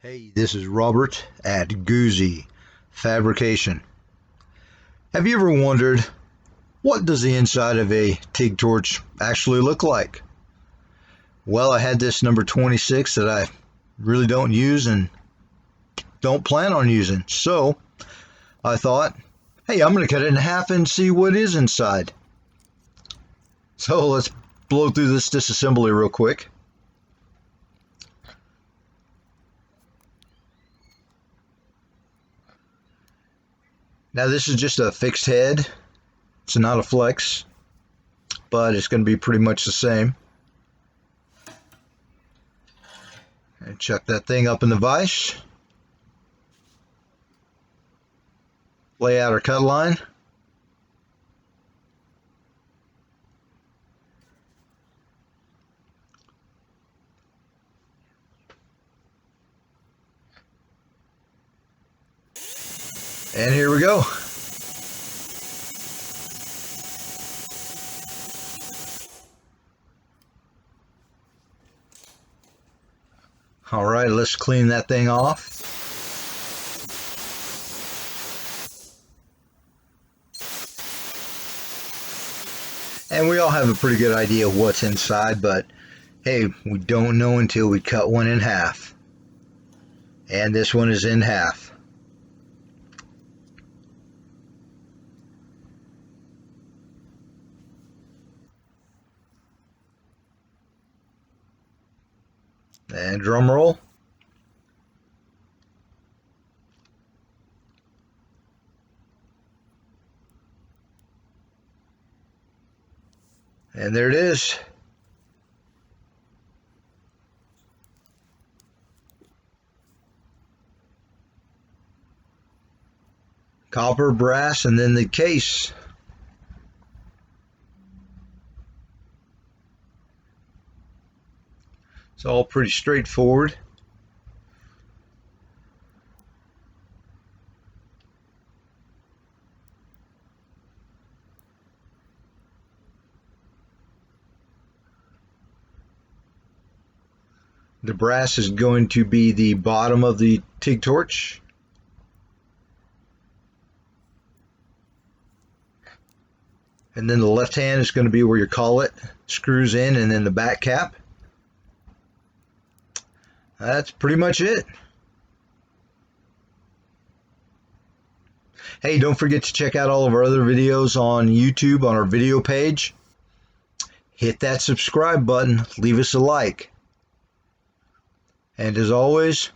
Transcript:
Hey, this is Robert at Guzzi Fabrication. Have you ever wondered, what does the inside of a TIG torch actually look like? Well, I had this number 26 that I really don't use and don't plan on using. So I thought, hey, I'm going to cut it in half and see what is inside. So let's blow through this disassembly real quick. Now this is just a fixed head. It's not a flex, but it's going to be pretty much the same. And chuck that thing up in the vise. Lay out our cut line. And here we go. All right, let's clean that thing off. And we all have a pretty good idea of what's inside, but hey, we don't know until we cut one in half. And this one is in half. And drum roll. And there it is. Copper, brass, and then the case. It's all pretty straightforward. The brass is going to be the bottom of the TIG torch. And then the left hand is going to be where your collet screws in, and then the back cap. That's pretty much it. Hey, don't forget to check out all of our other videos on YouTube on our video page. Hit that subscribe button, leave us a like. And as always,